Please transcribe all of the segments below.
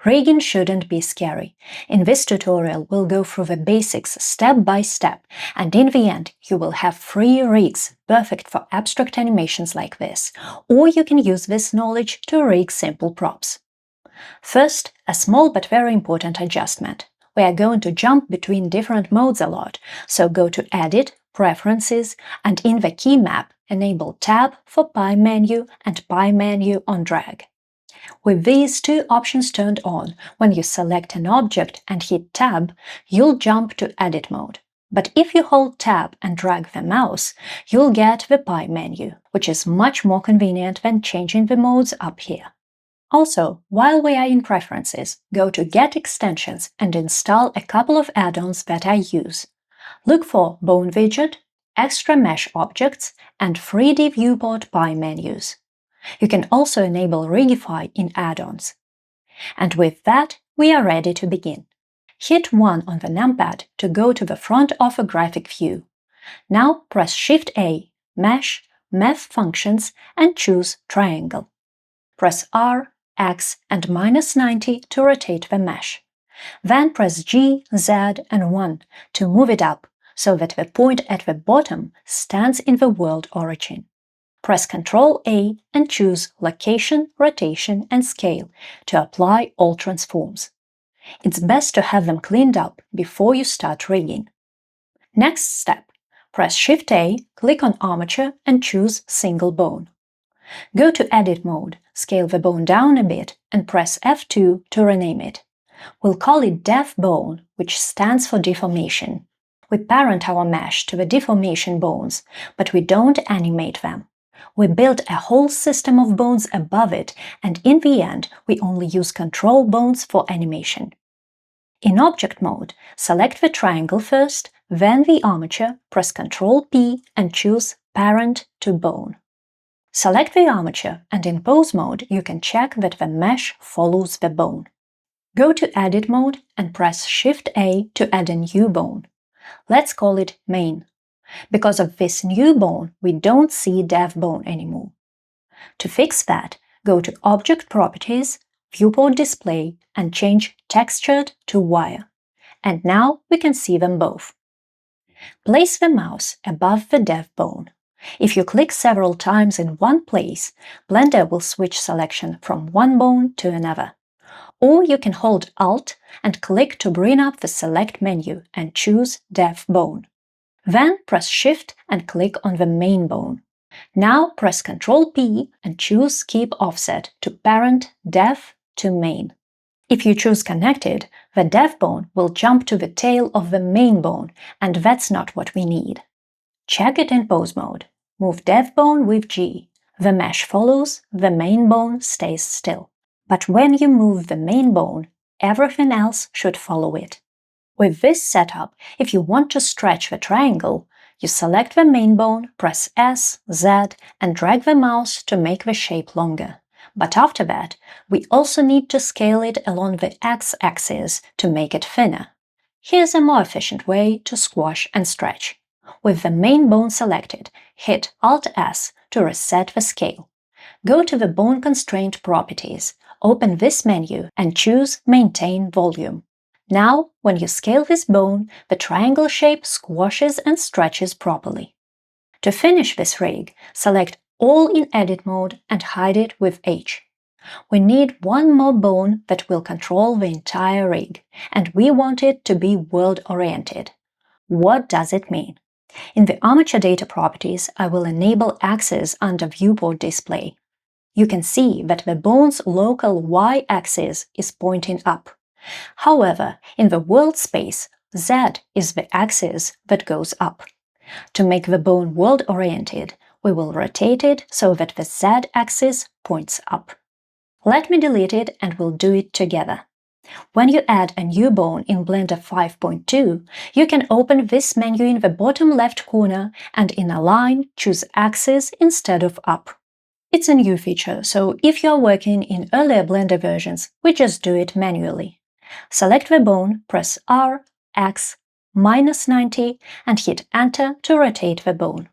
Rigging shouldn't be scary. In this tutorial, we'll go through the basics step by step, and in the end, you will have 3 rigs perfect for abstract animations like this, or you can use this knowledge to rig simple props. First, a small but very important adjustment. We are going to jump between different modes a lot, so go to Edit, Preferences, and in the key map, enable Tab for Pie menu and Pie menu on drag. With these 2 options turned on, when you select an object and hit Tab, you'll jump to Edit mode. But if you hold Tab and drag the mouse, you'll get the Pie menu, which is much more convenient than changing the modes up here. Also, while we are in Preferences, go to Get Extensions and install a couple of add-ons that I use. Look for Bone Widget, Extra Mesh Objects, and 3D Viewport Pie menus. You can also enable Rigify in add-ons. And with that, we are ready to begin. Hit 1 on the numpad to go to the front of a graphic view. Now press Shift-A, Mesh, Math Functions, and choose Triangle. Press R, X, and -90 to rotate the mesh. Then press G, Z, and 1 to move it up, so that the point at the bottom stands in the world origin. Press Ctrl-A and choose Location, Rotation, and Scale to apply all transforms. It's best to have them cleaned up before you start rigging. Next step. Press Shift-A, click on Armature and choose Single Bone. Go to Edit mode, scale the bone down a bit, and press F2 to rename it. We'll call it Def Bone, which stands for deformation. We parent our mesh to the deformation bones, but we don't animate them. We build a whole system of bones above it, and in the end, we only use control bones for animation. In Object mode, select the triangle first, then the armature, press Ctrl-P and choose Parent to Bone. Select the armature, and in Pose mode, you can check that the mesh follows the bone. Go to Edit mode and press Shift-A to add a new bone. Let's call it Main. Because of this new bone, we don't see Def Bone anymore. To fix that, go to Object Properties, Viewport Display, and change Textured to Wire. And now we can see them both. Place the mouse above the Def Bone. If you click several times in one place, Blender will switch selection from one bone to another. Or you can hold Alt and click to bring up the Select menu and choose Def Bone. Then press Shift and click on the main bone. Now press Ctrl-P and choose Keep Offset to parent Def to Main. If you choose Connected, the Def Bone will jump to the tail of the main bone, and that's not what we need. Check it in Pose mode. Move Def Bone with G. The mesh follows, the main bone stays still. But when you move the main bone, everything else should follow it. With this setup, if you want to stretch the triangle, you select the main bone, press S, Z, and drag the mouse to make the shape longer. But after that, we also need to scale it along the X-axis to make it thinner. Here's a more efficient way to squash and stretch. With the main bone selected, hit Alt-S to reset the scale. Go to the Bone Constraint Properties, open this menu and choose Maintain Volume. Now, when you scale this bone, the triangle shape squashes and stretches properly. To finish this rig, select All in Edit mode and hide it with H. We need one more bone that will control the entire rig, and we want it to be world-oriented. What does it mean? In the Armature Data Properties, I will enable Axis under Viewport Display. You can see that the bone's local Y-axis is pointing up. However, in the world space, Z is the axis that goes up. To make the bone world-oriented, we will rotate it so that the Z-axis points up. Let me delete it and we'll do it together. When you add a new bone in Blender 5.2, you can open this menu in the bottom left corner and in Align choose Axis instead of Up. It's a new feature, so if you are working in earlier Blender versions, we just do it manually. Select the bone, press R, X, -90 and hit Enter to rotate the bone.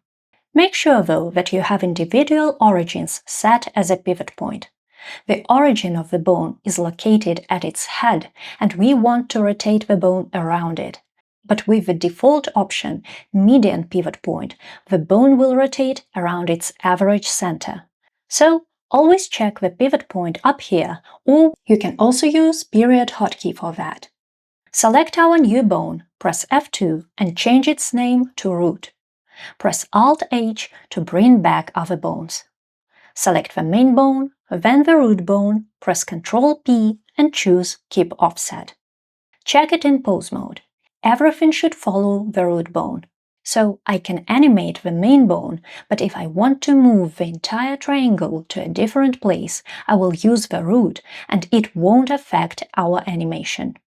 Make sure, though, that you have individual origins set as a pivot point. The origin of the bone is located at its head, and we want to rotate the bone around it. But with the default option, median pivot point, the bone will rotate around its average center. So, always check the pivot point up here, or you can also use period hotkey for that. Select our new bone, press F2 and change its name to root. Press Alt-H to bring back other bones. Select the main bone, then the root bone, press Ctrl-P and choose Keep Offset. Check it in pose mode. Everything should follow the root bone. So I can animate the main bone, but if I want to move the entire triangle to a different place, I will use the root and it won't affect our animation.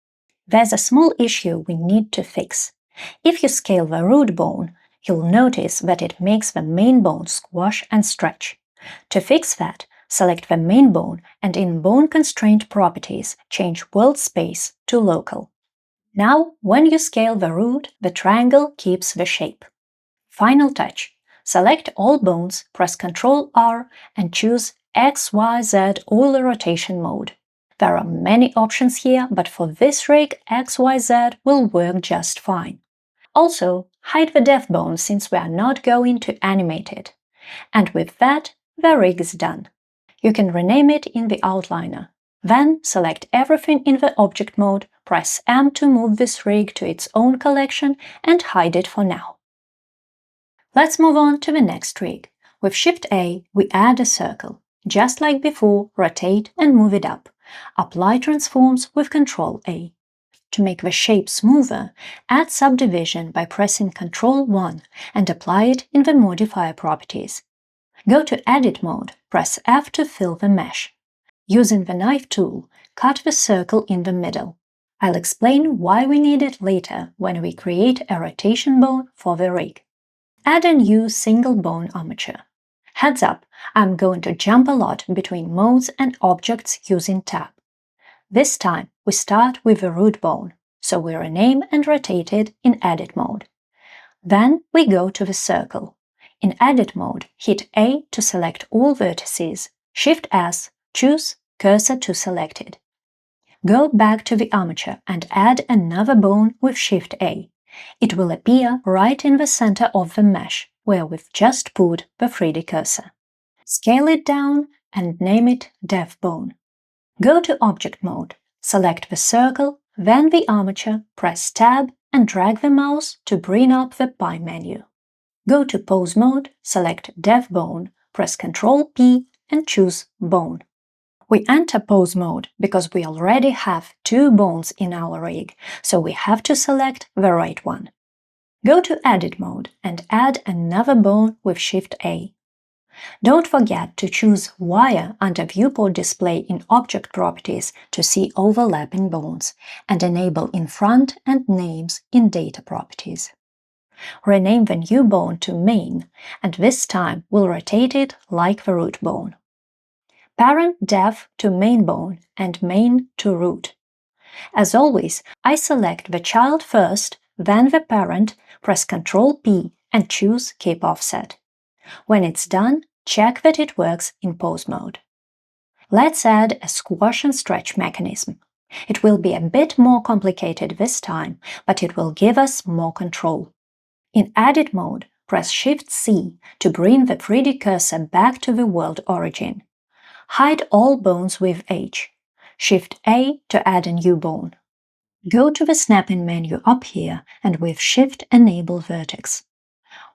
There's a small issue we need to fix. If you scale the root bone, you'll notice that it makes the main bone squash and stretch. To fix that, select the main bone and in Bone Constraint Properties, change World Space to Local. Now, when you scale the root, the triangle keeps the shape. Final touch. Select all bones, press Ctrl-R and choose XYZ Euler Rotation Mode. There are many options here, but for this rig, XYZ will work just fine. Also, hide the death bone since we are not going to animate it. And with that, the rig is done. You can rename it in the outliner. Then select everything in the object mode, press M to move this rig to its own collection and hide it for now. Let's move on to the next rig. With Shift-A, we add a circle. Just like before, rotate and move it up. Apply transforms with Ctrl-A. To make the shape smoother, add subdivision by pressing Ctrl-1 and apply it in the modifier properties. Go to Edit mode, press F to fill the mesh. Using the knife tool, cut the circle in the middle. I'll explain why we need it later when we create a rotation bone for the rig. Add a new single bone armature. Heads up, I'm going to jump a lot between modes and objects using Tab. This time we start with the root bone, so we rename and rotate it in Edit mode. Then we go to the circle. In Edit mode, hit A to select all vertices, Shift-S, choose Cursor to Selected. Go back to the armature and add another bone with Shift-A. It will appear right in the center of the mesh, where we've just put the 3D cursor. Scale it down and name it Death Bone. Go to Object mode, select the circle, then the armature, press Tab and drag the mouse to bring up the Pie menu. Go to Pose mode, select Death Bone, press Ctrl-P and choose Bone. We enter Pose mode because we already have two bones in our rig, so we have to select the right one. Go to Edit mode and add another bone with Shift-A. Don't forget to choose Wire under Viewport Display in Object Properties to see overlapping bones, and enable In Front and Names in Data Properties. Rename the new bone to Main, and this time we'll rotate it like the root bone. Parent Death to Main bone and Main to Root. As always, I select the child first, then the parent, press Ctrl-P and choose Keep Offset. When it's done, check that it works in pose mode. Let's add a squash and stretch mechanism. It will be a bit more complicated this time, but it will give us more control. In Edit mode, press Shift-C to bring the 3D cursor back to the world origin. Hide all bones with H. Shift-A to add a new bone. Go to the Snapping menu up here and with Shift enable Vertex.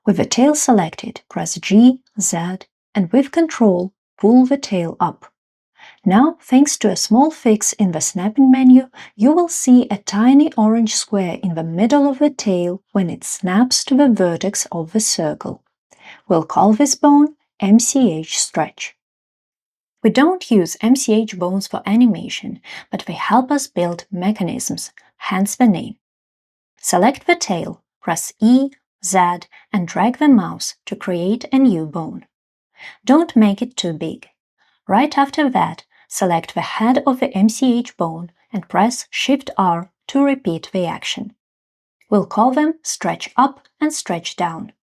With the tail selected, press G, Z, and with Ctrl, pull the tail up. Now, thanks to a small fix in the Snapping menu, you will see a tiny orange square in the middle of the tail when it snaps to the vertex of the circle. We'll call this bone MCH Stretch. We don't use MCH Bones for animation, but they help us build mechanisms, hence the name. Select the tail, press E, Z, and drag the mouse to create a new bone. Don't make it too big. Right after that, select the head of the MCH bone and press Shift-R to repeat the action. We'll call them Stretch Up and Stretch Down.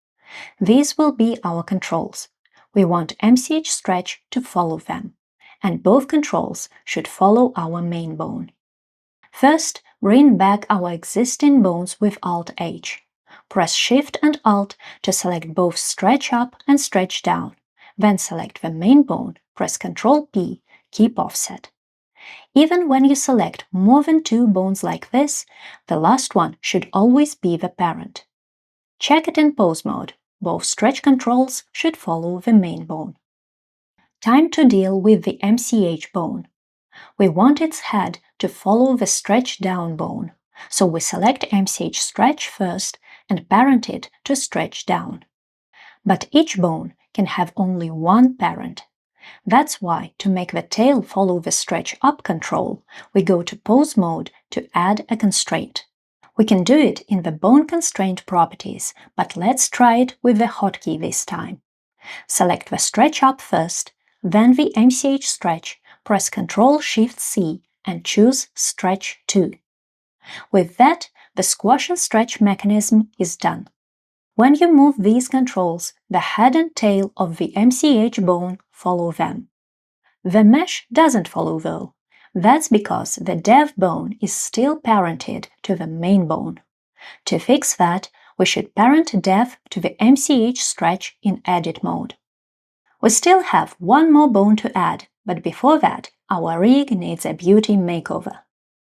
These will be our controls. We want MCH Stretch to follow them. and both controls should follow our main bone. First, bring back our existing bones with Alt-H. Press Shift and Alt to select both Stretch Up and Stretch Down. Then select the main bone, press Ctrl-P, keep offset. Even when you select more than 2 bones like this, the last one should always be the parent. Check it in pose mode. Both stretch controls should follow the main bone. Time to deal with the MCH bone. We want its head to follow the stretch down bone, so we select MCH stretch first and parent it to stretch down. But each bone can have only one parent. That's why, to make the tail follow the stretch up control, we go to pose mode to add a constraint. We can do it in the bone constraint properties, but let's try it with the hotkey this time. Select the stretch up first, then the MCH stretch, press Ctrl-Shift-C and choose Stretch 2. With that, the squash and stretch mechanism is done. When you move these controls, the head and tail of the MCH bone follow them. The mesh doesn't follow though. That's because the dev bone is still parented to the main bone. To fix that, we should parent dev to the MCH stretch in edit mode. We still have one more bone to add, but before that, our rig needs a beauty makeover.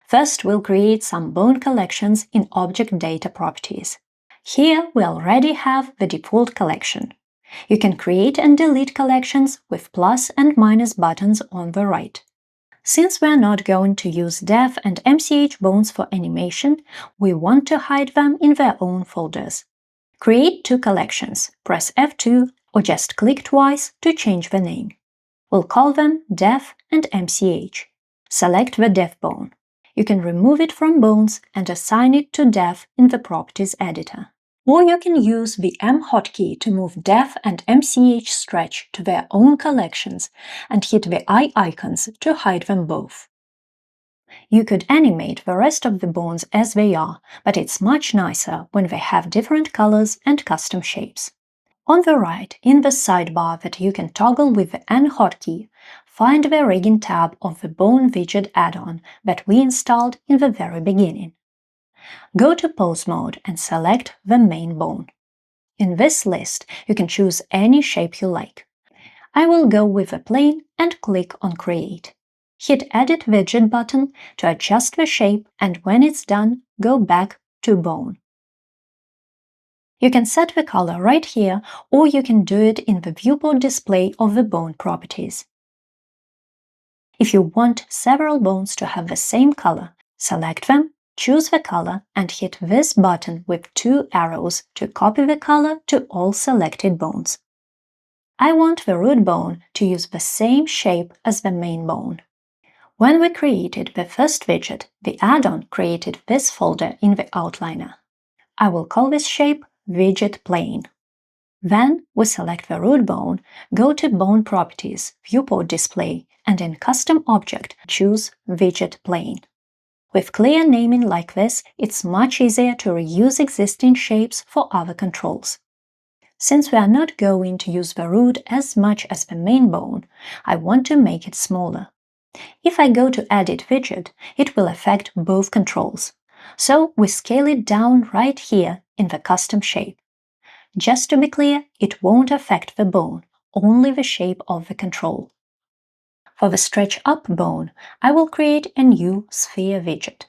First, we'll create some bone collections in Object Data Properties. Here, we already have the default collection. You can create and delete collections with plus and minus buttons on the right. Since we are not going to use dev and MCH bones for animation, we want to hide them in their own folders. Create 2 collections, press F2 or just click twice to change the name. We'll call them dev and MCH. Select the dev bone. You can remove it from bones and assign it to dev in the Properties editor. Or you can use the M hotkey to move dev and MCH stretch to their own collections and hit the eye icons to hide them both. You could animate the rest of the bones as they are, but it's much nicer when they have different colors and custom shapes. On the right, in the sidebar that you can toggle with the N hotkey, find the Rigging tab of the Bone Widget add-on that we installed in the very beginning. Go to Pose mode and select the main bone. In this list, you can choose any shape you like. I will go with a plane and click on Create. Hit Edit Widget button to adjust the shape, and when it's done, go back to Bone. You can set the color right here, or you can do it in the viewport display of the bone properties. If you want several bones to have the same color, select them, choose the color, and hit this button with 2 arrows to copy the color to all selected bones. I want the root bone to use the same shape as the main bone. When we created the first widget, the add-on created this folder in the outliner. I will call this shape Widget Plane. Then we select the root bone, go to Bone Properties, Viewport Display, and in Custom Object, choose Widget Plane. With clear naming like this, it's much easier to reuse existing shapes for other controls. Since we are not going to use the root as much as the main bone, I want to make it smaller. If I go to Edit Widget, it will affect both controls. So we scale it down right here in the custom shape. Just to be clear, it won't affect the bone, only the shape of the control. For the Stretch Up bone, I will create a new Sphere widget.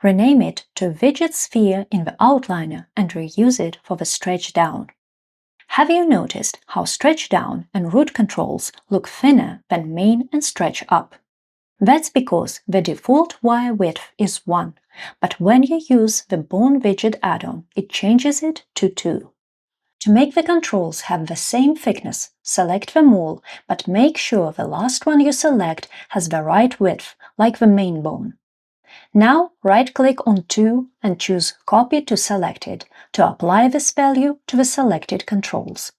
Rename it to Widget Sphere in the outliner and reuse it for the Stretch Down. Have you noticed how Stretch Down and root controls look thinner than Main and Stretch Up? That's because the default wire width is 1, but when you use the Bone Widget add-on, it changes it to 2. To make the controls have the same thickness, select them all, but make sure the last one you select has the right width, like the main bone. Now right-click on 2 and choose Copy to Selected to apply this value to the selected controls.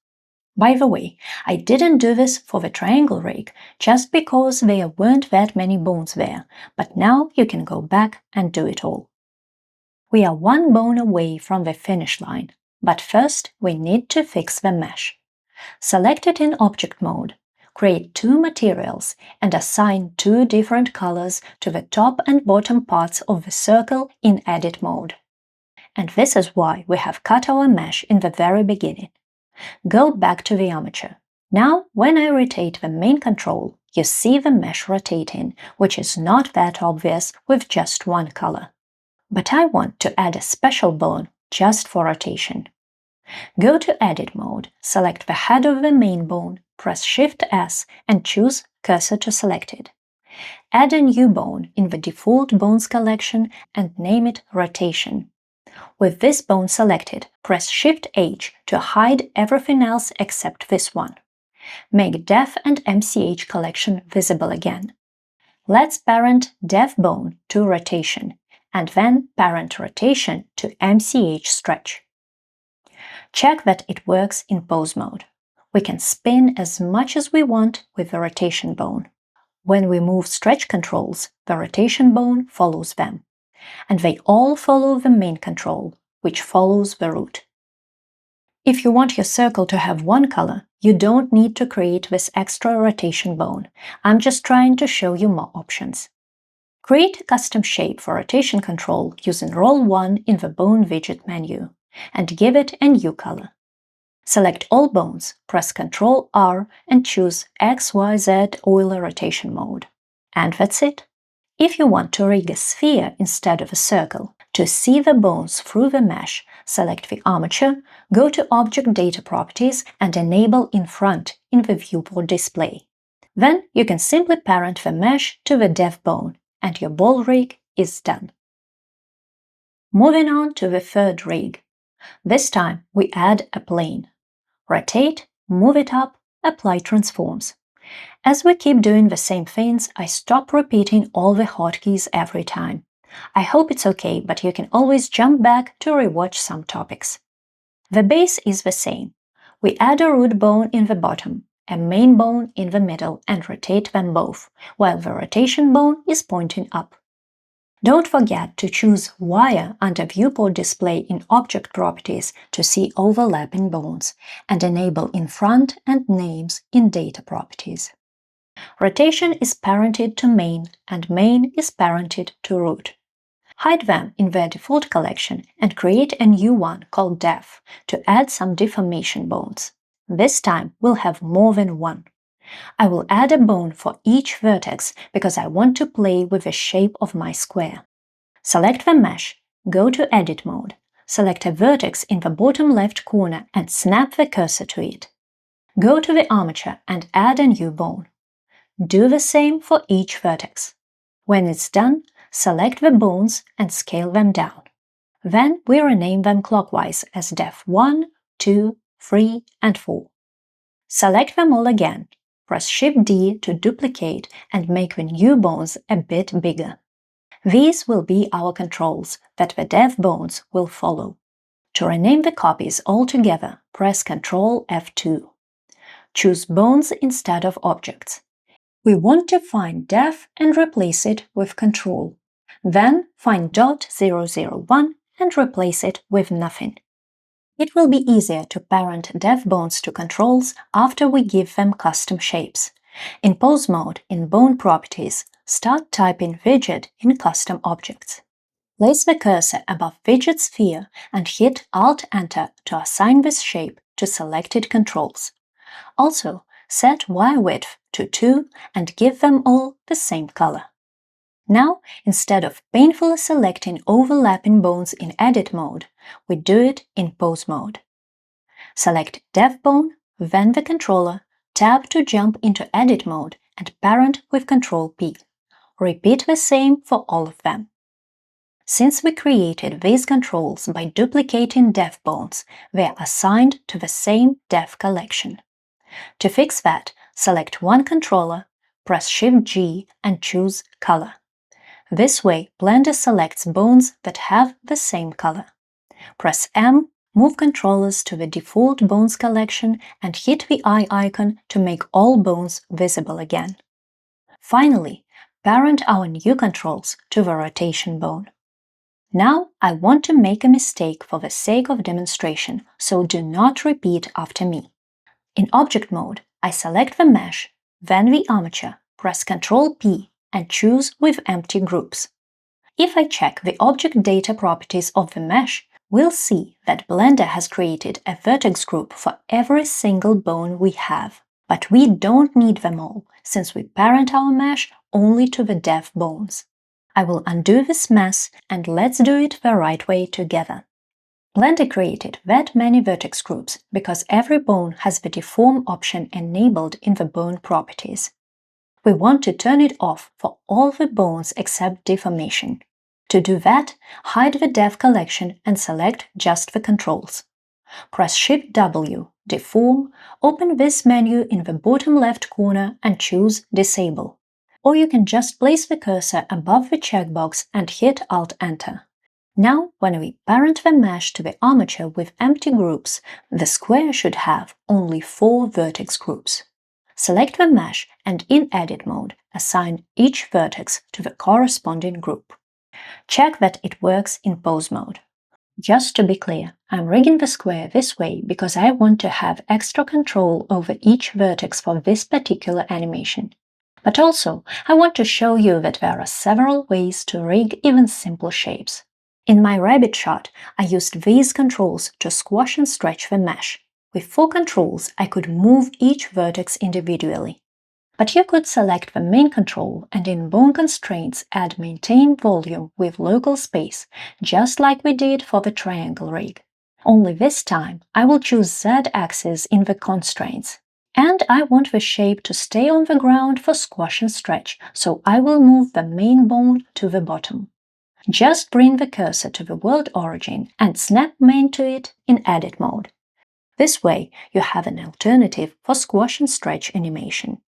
By the way, I didn't do this for the triangle rig just because there weren't that many bones there, but now you can go back and do it all. We are 1 bone away from the finish line, but first we need to fix the mesh. Select it in Object mode. create two materials and assign two different colors to the top and bottom parts of the circle in edit mode. And this is why we have cut our mesh in the very beginning. Go back to the armature. Now, when I rotate the main control, you see the mesh rotating, which is not that obvious with just one color. But I want to add a special bone just for rotation. Go to Edit mode, select the head of the main bone, press Shift-S and choose Cursor to Selected. Add a new bone in the default bones collection and name it Rotation. With this bone selected, press Shift-H to hide everything else except this one. Make Def and MCH collection visible again. Let's parent Def bone to Rotation, and then parent Rotation to MCH Stretch. Check that it works in pose mode. We can spin as much as we want with the rotation bone. When we move stretch controls, the rotation bone follows them. And they all follow the main control, which follows the root. If you want your circle to have one color, you don't need to create this extra rotation bone. I'm just trying to show you more options. Create a custom shape for rotation control using Roll 1 in the Bone widget menu, and give it a new color. Select all bones, press Ctrl-R and choose XYZ Euler rotation mode. And that's it. If you want to rig a sphere instead of a circle, to see the bones through the mesh, select the armature, go to Object Data Properties and enable In Front in the viewport display. Then you can simply parent the mesh to the Def bone, and your ball rig is done. Moving on to the third rig. This time we add a plane. Rotate, move it up, apply transforms. As we keep doing the same things, I stop repeating all the hotkeys every time. I hope it's okay, but you can always jump back to rewatch some topics. The base is the same. We add a root bone in the bottom, a main bone in the middle, and rotate them both, while the rotation bone is pointing up. Don't forget to choose Wire under Viewport Display in Object Properties to see overlapping bones, and enable In Front and Names in Data Properties. Rotation is parented to main, and main is parented to root. Hide them in their default collection and create a new one called Def to add some deformation bones. This time we'll have more than one. I will add a bone for each vertex because I want to play with the shape of my square. Select the mesh, go to Edit mode, select a vertex in the bottom left corner and snap the cursor to it. Go to the armature and add a new bone. Do the same for each vertex. When it's done, select the bones and scale them down. Then we rename them clockwise as Def 1, 2, 3, and 4. Select them all again. Press Shift-D to duplicate and make the new bones a bit bigger. These will be our controls that the Def bones will follow. To rename the copies all together, press Ctrl F2. Choose Bones instead of Objects. We want to find Def and replace it with Control. Then find .001 and replace it with nothing. It will be easier to parent Def bones to controls after we give them custom shapes. In Pose mode, in Bone Properties, start typing Widget in Custom Objects. Place the cursor above Widget sphere and hit Alt-Enter to assign this shape to selected controls. Also, set wire width to 2 and give them all the same color. Now, instead of painfully selecting overlapping bones in Edit mode, we do it in Pose mode. Select Def bone, then the controller, tab to jump into Edit mode and parent with Ctrl-P. Repeat the same for all of them. Since we created these controls by duplicating Def bones, they are assigned to the same Def collection. To fix that, select one controller, press Shift-G and choose Color. This way, Blender selects bones that have the same color. Press M, move controllers to the default bones collection and hit the eye icon to make all bones visible again. Finally, parent our new controls to the rotation bone. Now I want to make a mistake for the sake of demonstration, so do not repeat after me. In Object mode, I select the mesh, then the armature, press Ctrl P and choose with empty groups. If I check the object data properties of the mesh, we'll see that Blender has created a vertex group for every single bone we have. But we don't need them all, since we parent our mesh only to the dev bones. I will undo this mess and let's do it the right way together. Blender created that many vertex groups because every bone has the Deform option enabled in the bone properties. We want to turn it off for all the bones except deformation. To do that, hide the dev collection and select just the controls. Press Shift-W, Deform, open this menu in the bottom left corner and choose Disable. Or you can just place the cursor above the checkbox and hit Alt-Enter. Now, when we parent the mesh to the armature with empty groups, the square should have only 4 vertex groups. Select the mesh and in Edit mode, assign each vertex to the corresponding group. Check that it works in pose mode. Just to be clear, I'm rigging the square this way because I want to have extra control over each vertex for this particular animation. But also, I want to show you that there are several ways to rig even simple shapes. In my rabbit shot, I used these controls to squash and stretch the mesh. With 4 controls, I could move each vertex individually. But you could select the main control and in Bone Constraints add Maintain Volume with Local Space, just like we did for the triangle rig. Only this time, I will choose Z-axis in the Constraints. And I want the shape to stay on the ground for squash and stretch, so I will move the main bone to the bottom. Just bring the cursor to the world origin and snap main to it in Edit mode. This way, you have an alternative for squash and stretch animation.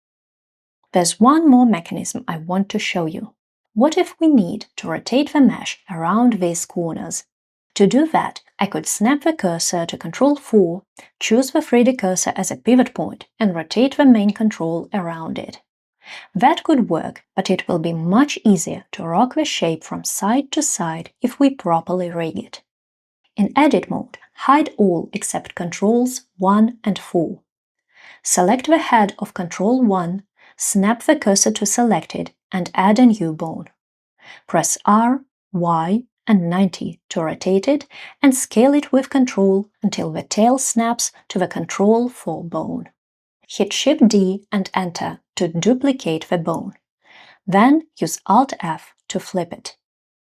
There's one more mechanism I want to show you. What if we need to rotate the mesh around these corners? To do that, I could snap the cursor to Ctrl 4, choose the 3D cursor as a pivot point, and rotate the main control around it. That could work, but it will be much easier to rock the shape from side to side if we properly rig it. In Edit mode, hide all except Controls 1 and 4. Select the head of Ctrl 1, snap the cursor to selected and add a new bone. Press R, Y, and 90 to rotate it and scale it with Ctrl until the tail snaps to the Ctrl 4 bone. Hit Shift-D and Enter to duplicate the bone. Then use Alt-F to flip it.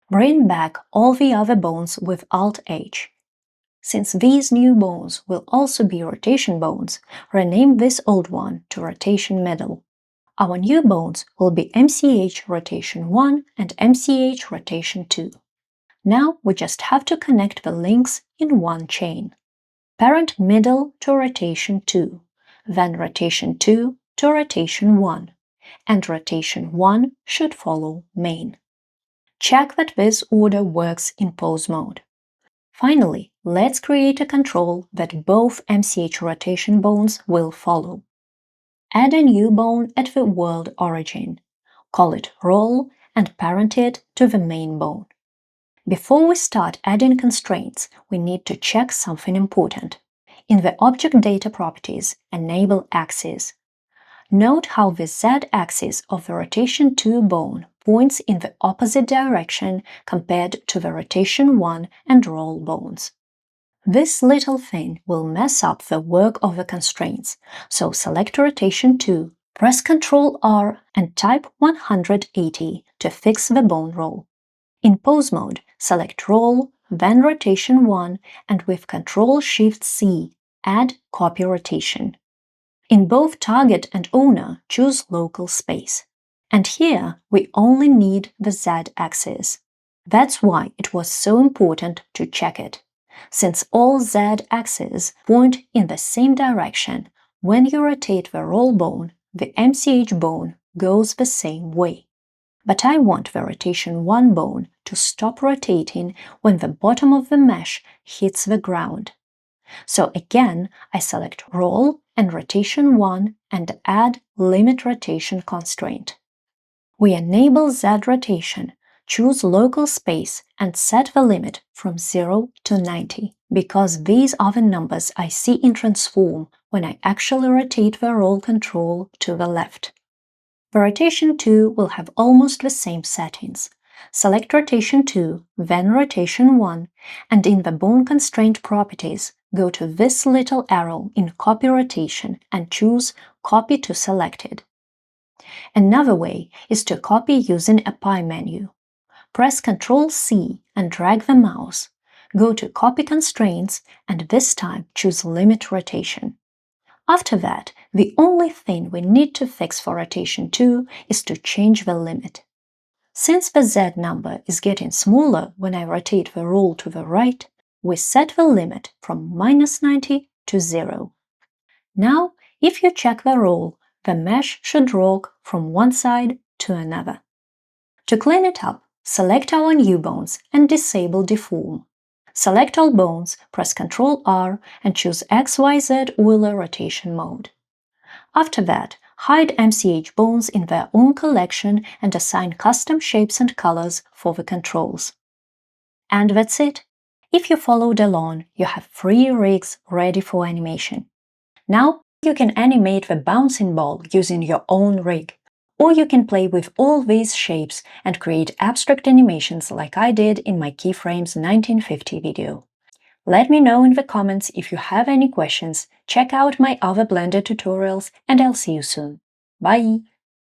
Bring back all the other bones with Alt-H. Since these new bones will also be rotation bones, rename this old one to Rotation Middle. Our new bones will be MCH Rotation 1 and MCH Rotation 2. Now we just have to connect the links in one chain. Parent middle to Rotation 2, then Rotation 2 to Rotation 1, and Rotation 1 should follow main. Check that this order works in pose mode. Finally, let's create a control that both MCH rotation bones will follow. Add a new bone at the world origin. Call it Roll and parent it to the main bone. Before we start adding constraints, we need to check something important. In the Object Data Properties, enable Axis. Note how the Z-axis of the Rotation 2 bone points in the opposite direction compared to the Rotation 1 and Roll bones. This little thing will mess up the work of the constraints, so select Rotation 2, press Ctrl R and type 180 to fix the bone roll. In pose mode, select Roll, then Rotation 1, and with Ctrl-Shift-C, add Copy Rotation. In both Target and Owner, choose Local Space. And here, we only need the Z-axis. That's why it was so important to check it. Since all Z-axes point in the same direction, when you rotate the roll bone, the MCH bone goes the same way. But I want the Rotation 1 bone to stop rotating when the bottom of the mesh hits the ground. So again, I select Roll and Rotation 1 and add Limit Rotation Constraint. We enable Z rotation, choose Local Space and set the limit from 0 to 90, because these are the numbers I see in Transform when I actually rotate the roll control to the left. The rotation 2 will have almost the same settings. Select rotation 2, then rotation 1, and in the bone constraint properties, go to this little arrow in copy rotation and choose Copy to Selected. Another way is to copy using a pie menu. Press Ctrl-C and drag the mouse. Go to Copy Constraints and this time choose Limit Rotation. After that, the only thing we need to fix for rotation 2 is to change the limit. Since the Z number is getting smaller when I rotate the roll to the right, we set the limit from -90 to 0. Now, if you check the roll, the mesh should rock from one side to another. To clean it up, select our new bones and disable Deform. Select all bones, press Ctrl-R and choose XYZ Euler rotation mode. After that, hide MCH bones in their own collection and assign custom shapes and colors for the controls. And that's it. If you followed along, you have 3 rigs ready for animation. Now you can animate the bouncing ball using your own rig. Or you can play with all these shapes and create abstract animations like I did in my Keyframes 1950 video. Let me know in the comments if you have any questions, check out my other Blender tutorials, and I'll see you soon. Bye!